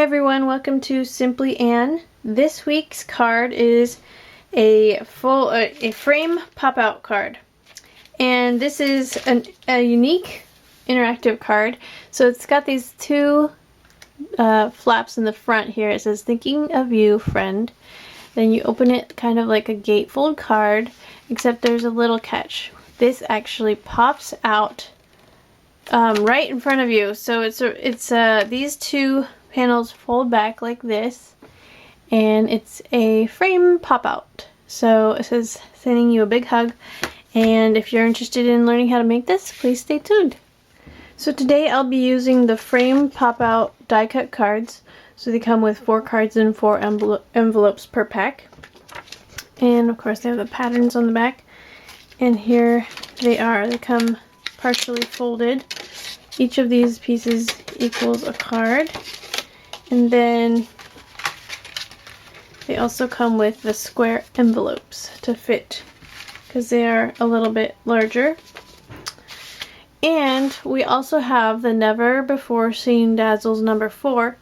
everyone, welcome to Simply Anne. This week's card is a frame pop-out card. And this is a unique interactive card. So it's got these two flaps in the front here. It says, "Thinking of you, friend." Then you open it kind of like a gatefold card, except there's a little catch. This actually pops out right in front of you. So it's these two panels fold back like this, and it's a frame pop-out. So it says, "Sending you a big hug." And if you're interested in learning how to make this, please stay tuned. So today I'll be using the frame pop-out die cut cards. So they come with 4 cards and 4 envelopes per pack. And of course they have the patterns on the back. And here they are. They come partially folded. Each of these pieces equals a card. And then they also come with the square envelopes to fit, because they are a little bit larger. And we also have the Never Before Seen Dazzles number 4,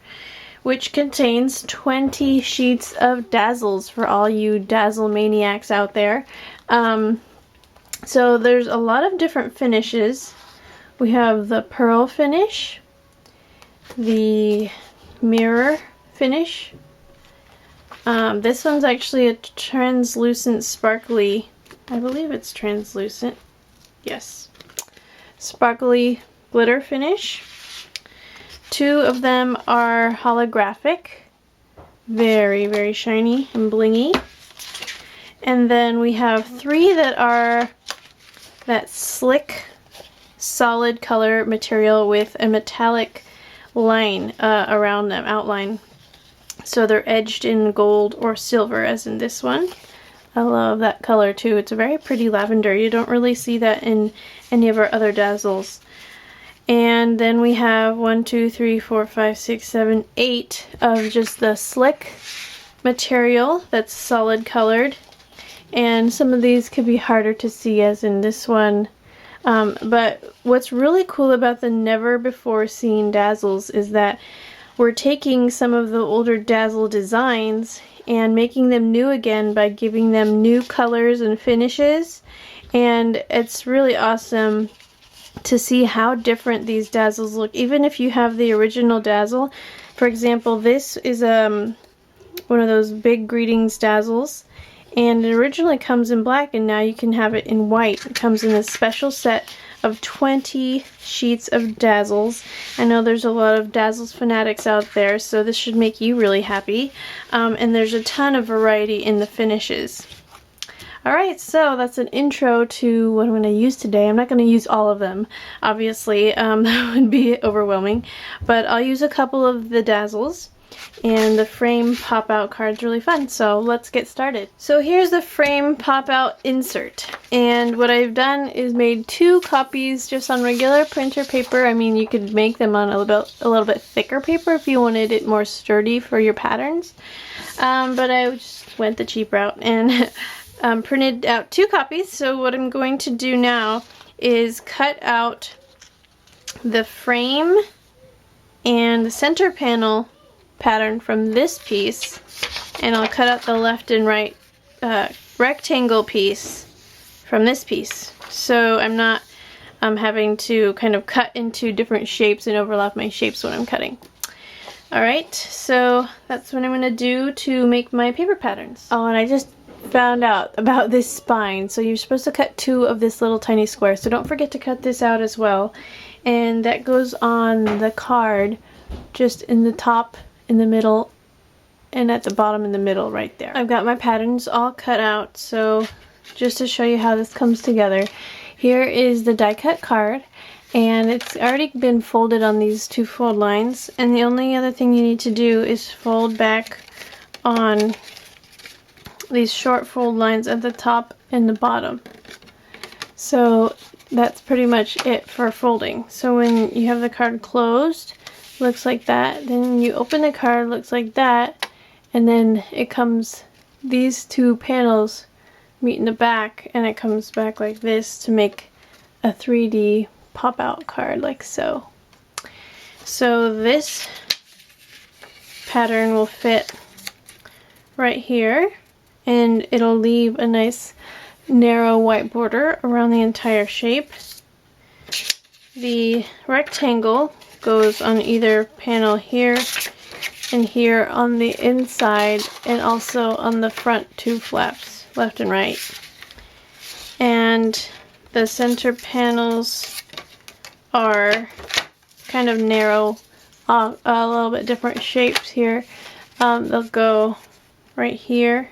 which contains 20 sheets of Dazzles for all you Dazzle maniacs out there. So there's a lot of different finishes. We have the pearl finish, the mirror finish. This one's actually a translucent sparkly, I believe it's translucent, yes, sparkly glitter finish. 2 of them are holographic, very, very shiny and blingy. And then we have 3 that are that slick, solid color material with a metallic line around them, outline. So they're edged in gold or silver, as in this one. I love that color too. It's a very pretty lavender. You don't really see that in any of our other Dazzles. And then we have 1, 2, 3, 4, 5, 6, 7, 8 of just the slick material that's solid colored. And some of these could be harder to see, as in this one. But what's really cool about the Never Before Seen Dazzles is that we're taking some of the older Dazzle designs and making them new again by giving them new colors and finishes. And it's really awesome to see how different these Dazzles look, even if you have the original Dazzle. For example, this is one of those big greetings Dazzles, and it originally comes in black, and now you can have it in white. It comes in a special set of 20 sheets of Dazzles. I know there's a lot of Dazzles fanatics out there, so this should make you really happy. And there's a ton of variety in the finishes. Alright, so that's an intro to what I'm going to use today. I'm not going to use all of them, obviously. That would be overwhelming. But I'll use a couple of the Dazzles. And the frame pop-out card's really fun, so let's get started. So here's the frame pop-out insert. And what I've done is made 2 copies just on regular printer paper. I mean, you could make them on a little bit thicker paper if you wanted it more sturdy for your patterns. But I just went the cheap route and printed out 2 copies. So what I'm going to do now is cut out the frame and the center panel pattern from this piece, and I'll cut out the left and right rectangle piece from this piece, so I'm not having to kind of cut into different shapes and overlap my shapes when I'm cutting. Alright, so that's what I'm going to do to make my paper patterns. Oh, and I just found out about this spine. So you're supposed to cut 2 of this little tiny square, so don't forget to cut this out as well. And that goes on the card just in the top, in the middle, and at the bottom in the middle right there. I've got my patterns all cut out, so just to show you how this comes together, here is the die cut card, and it's already been folded on these 2 fold lines, and the only other thing you need to do is fold back on these short fold lines at the top and the bottom. So that's pretty much it for folding. So when you have the card closed, looks like that. Then you open the card, looks like that, and then it comes, these 2 panels meet in the back, and it comes back like this to make a 3D pop-out card like so. So this pattern will fit right here, and it'll leave a nice narrow white border around the entire shape. The rectangle goes on either panel here and here on the inside, and also on the front two flaps, left and right. And the center panels are kind of narrow, a little bit different shapes here. They'll go right here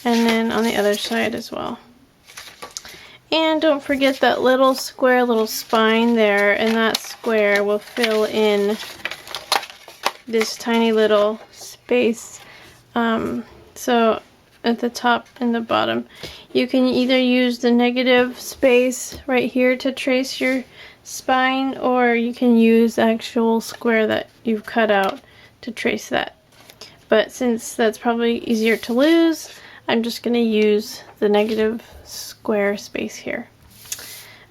and then on the other side as well. And don't forget that little square little spine there, and that square will fill in this tiny little space. So at the top and the bottom, you can either use the negative space right here to trace your spine, or you can use the actual square that you've cut out to trace that. But since that's probably easier to lose, I'm just going to use the negative square space here.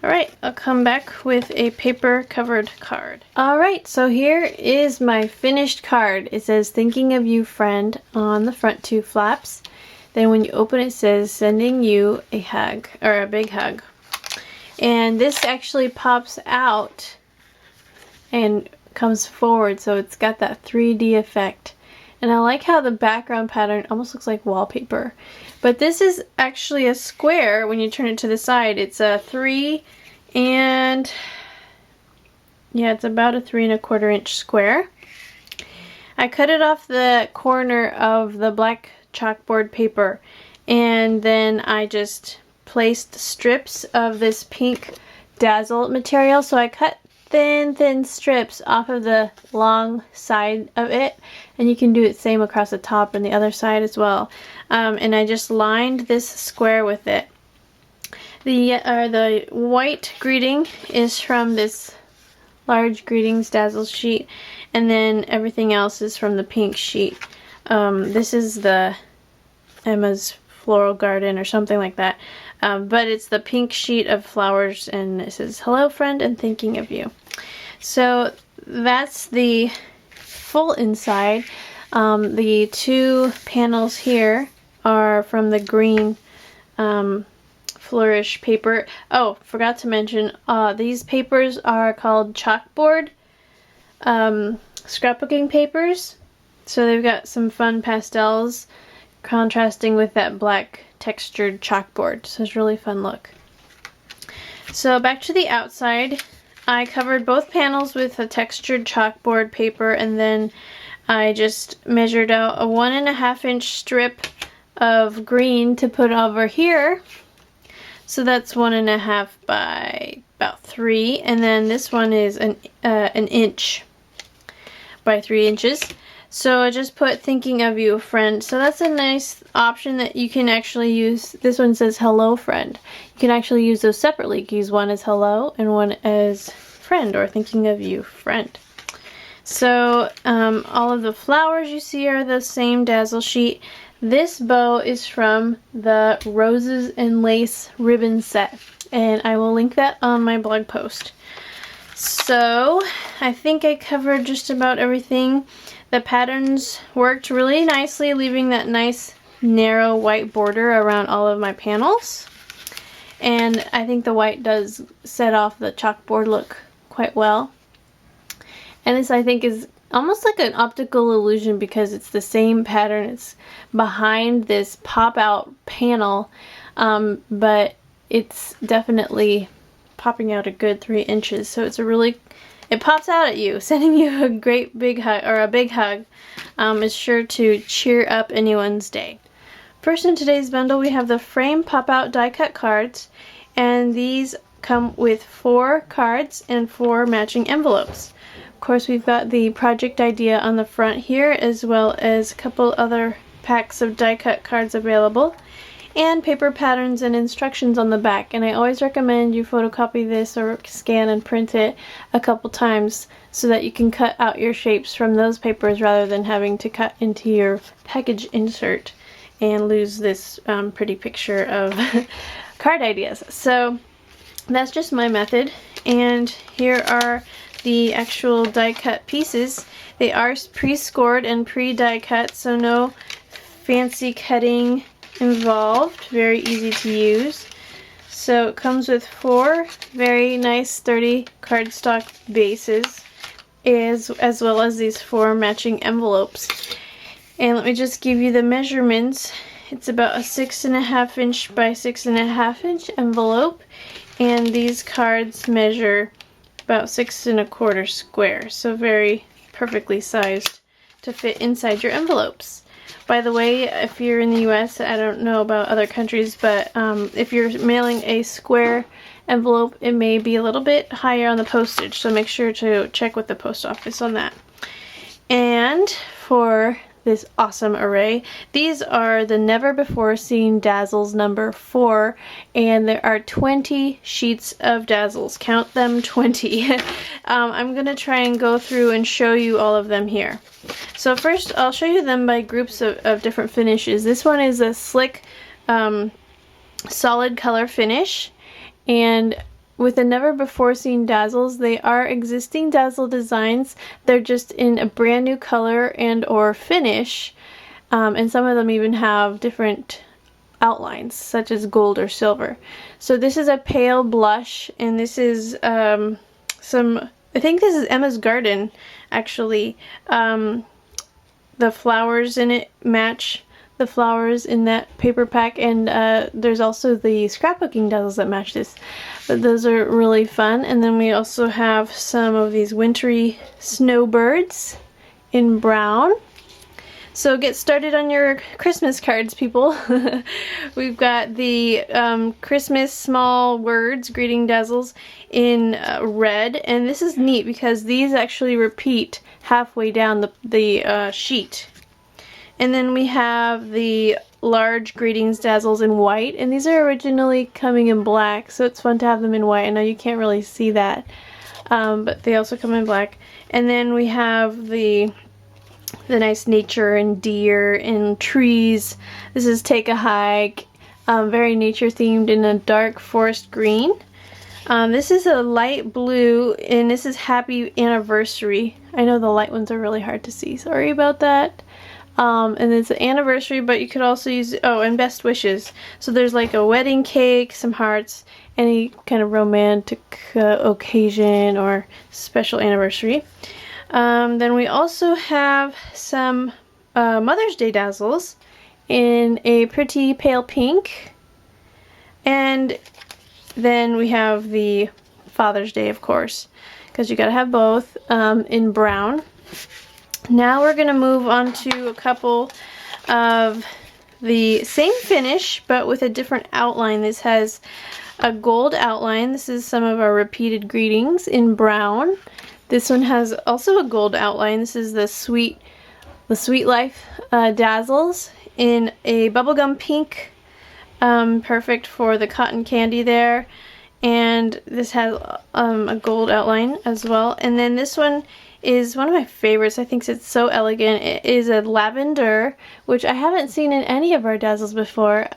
Alright, I'll come back with a paper covered card. Alright, so here is my finished card. It says, "Thinking of you, friend," on the front two flaps. Then when you open it says, "Sending you a hug," or a big hug. And this actually pops out and comes forward, so it's got that 3D effect. And I like how the background pattern almost looks like wallpaper. But this is actually a square when you turn it to the side. It's a 3 and, yeah, it's about a 3 1/4 inch square. I cut it off the corner of the black chalkboard paper, and then I just placed strips of this pink Dazzle material. So I cut thin strips off of the long side of it, and you can do it same across the top and the other side as well. And I just lined this square with it. The white greeting is from this large greetings Dazzles sheet, and then everything else is from the pink sheet. This is the Emma's Floral Garden or something like that. But it's the pink sheet of flowers, and it says, "Hello friend and thinking of you." So that's the full inside. The two panels here are from the green flourish paper. Oh, forgot to mention, these papers are called chalkboard scrapbooking papers. So they've got some fun pastels contrasting with that black textured chalkboard, so it's a really fun look. So back to the outside, I covered both panels with a textured chalkboard paper, and then I just measured out a 1 1/2 inch strip of green to put over here. So that's 1 1/2 by about 3, and then this one is an inch by 3 inches. So I just put "Thinking of you, friend." So that's a nice option that you can actually use. This one says "Hello, friend." You can actually use those separately. You can use one as "hello" and one as "friend" or "thinking of you, friend." So all of the flowers you see are the same Dazzle sheet. This bow is from the Roses and Lace ribbon set, and I will link that on my blog post. So I think I covered just about everything. The patterns worked really nicely, leaving that nice narrow white border around all of my panels. And I think the white does set off the chalkboard look quite well. And this, I think, is almost like an optical illusion because it's the same pattern. It's behind this pop-out panel, but it's definitely popping out a good 3 inches. So it's it pops out at you, sending you a great big hug, or a big hug. Is sure to cheer up anyone's day. First in today's bundle, we have the frame pop-out die cut cards, and these come with 4 cards and 4 matching envelopes. Of course, we've got the project idea on the front here, as well as a couple other packs of die cut cards available, and paper patterns and instructions on the back. And I always recommend you photocopy this or scan and print it a couple times so that you can cut out your shapes from those papers rather than having to cut into your package insert and lose this pretty picture of card ideas. So that's just my method, and here are the actual die cut pieces. They are pre-scored and pre-die cut, so no fancy cutting involved. Very easy to use. So it comes with 4 very nice sturdy cardstock bases, as well as these 4 matching envelopes. And let me just give you the measurements. It's about a 6.5 inch by 6.5 inch envelope, and these cards measure about 6 1/4 square, so very perfectly sized to fit inside your envelopes. By the way, if you're in the US, I don't know about other countries, but if you're mailing a square envelope, it may be a little bit higher on the postage, so make sure to check with the post office on that. And for this awesome array, these are the Never Before Seen Dazzles number 4, and there are 20 sheets of Dazzles. Count them, 20. I'm gonna try and go through and show you all of them here. So first I'll show you them by groups of different finishes. This one is a slick solid color finish, and with the Never Before Seen Dazzles, they are existing Dazzle designs. They're just in a brand new color and or finish, and some of them even have different outlines, such as gold or silver. So this is a pale blush, and this is I think this is Emma's Garden, actually. The flowers in it match the flowers in that paper pack, and there's also the scrapbooking Dazzles that match this. But those are really fun. And then we also have some of these wintry snowbirds in brown. So get started on your Christmas cards, people. We've got the Christmas small words, greeting Dazzles, in red. And this is neat because these actually repeat halfway down the sheet. And then we have the large greetings Dazzles in white, and these are originally coming in black, so it's fun to have them in white. I know you can't really see that, but they also come in black. And then we have the nice nature and deer and trees. This is Take a Hike, very nature themed in a dark forest green. This is a light blue, and this is Happy Anniversary. I know the light ones are really hard to see, sorry about that. And it's an anniversary, but you could also use, oh, and best wishes. So there's like a wedding cake, some hearts, any kind of romantic occasion or special anniversary. Then we also have some Mother's Day Dazzles in a pretty pale pink. And then we have the Father's Day, of course, because you gotta have both, in brown. Now we're going to move on to a couple of the same finish, but with a different outline. This has a gold outline. This is some of our repeated greetings in brown. This one has also a gold outline. This is the Sweet Life Dazzles in a bubblegum pink, perfect for the cotton candy there. And this has a gold outline as well. And then this one is one of my favorites. I think it's so elegant. It is a lavender, which I haven't seen in any of our Dazzles before,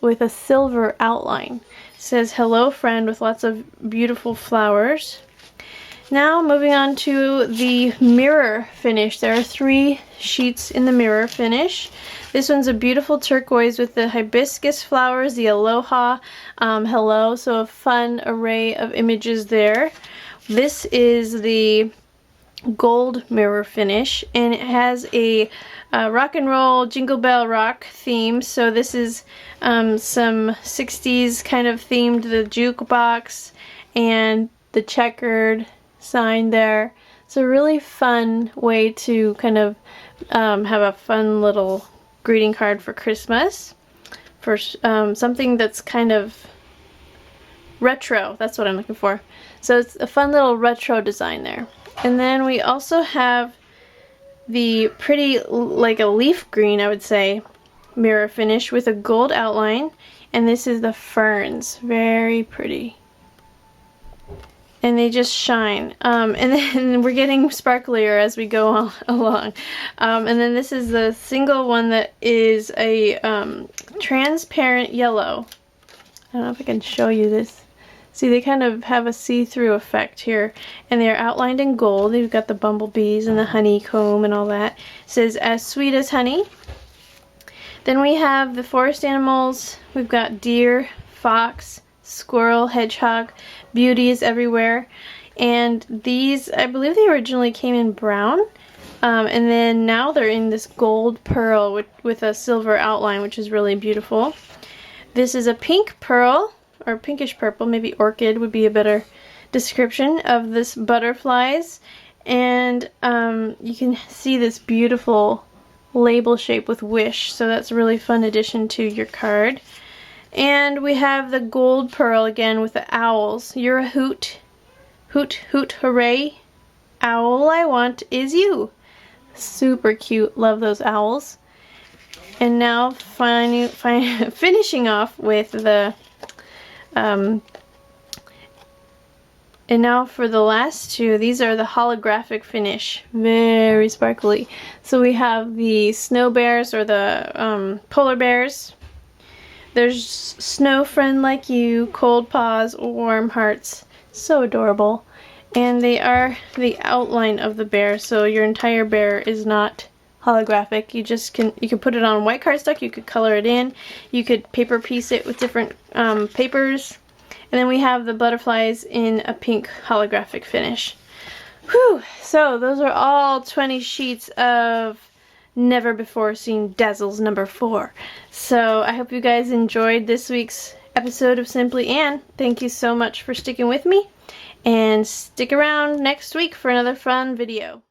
with a silver outline. It says hello friend with lots of beautiful flowers. Now moving on to the mirror finish. There are 3 sheets in the mirror finish. This one's a beautiful turquoise with the hibiscus flowers, the aloha, hello, so a fun array of images there. This is the gold mirror finish, and it has a rock and roll Jingle Bell Rock theme. So this is some 60s kind of themed, the jukebox and the checkered sign there. It's a really fun way to kind of have a fun little greeting card for Christmas, for something that's kind of retro. That's what I'm looking for. So it's a fun little retro design there. And then we also have the pretty, like a leaf green, I would say, mirror finish with a gold outline. And this is the ferns. Very pretty. And they just shine. And then we're getting sparklier as we go along. And then this is the single one that is a transparent yellow. I don't know if I can show you this. See, they kind of have a see-through effect here, and they're outlined in gold. They've got the bumblebees and the honeycomb and all that. It says, as sweet as honey. Then we have the forest animals. We've got deer, fox, squirrel, hedgehog, beauties everywhere. And these, I believe they originally came in brown, and then now they're in this gold pearl with a silver outline, which is really beautiful. This is a pink pearl, or pinkish purple, maybe orchid would be a better description of this butterflies. And you can see this beautiful label shape with wish, so that's a really fun addition to your card. And we have the gold pearl again with the owls. You're a hoot, hoot, hoot, hooray. Owl I want is you. Super cute. Love those owls. And now finishing off with the and now for the last two, these are the holographic finish. Very sparkly. So we have the snow bears, or the polar bears. There's snow friend like you, cold paws, warm hearts. So adorable. And they are the outline of the bear, so your entire bear is not holographic. You can put it on white cardstock, you could color it in, you could paper piece it with different papers. And then we have the butterflies in a pink holographic finish. Whew! So those are all 20 sheets of never before seen Dazzles number 4. So I hope you guys enjoyed this week's episode of Simply Anne. Thank you so much for sticking with me, and stick around next week for another fun video.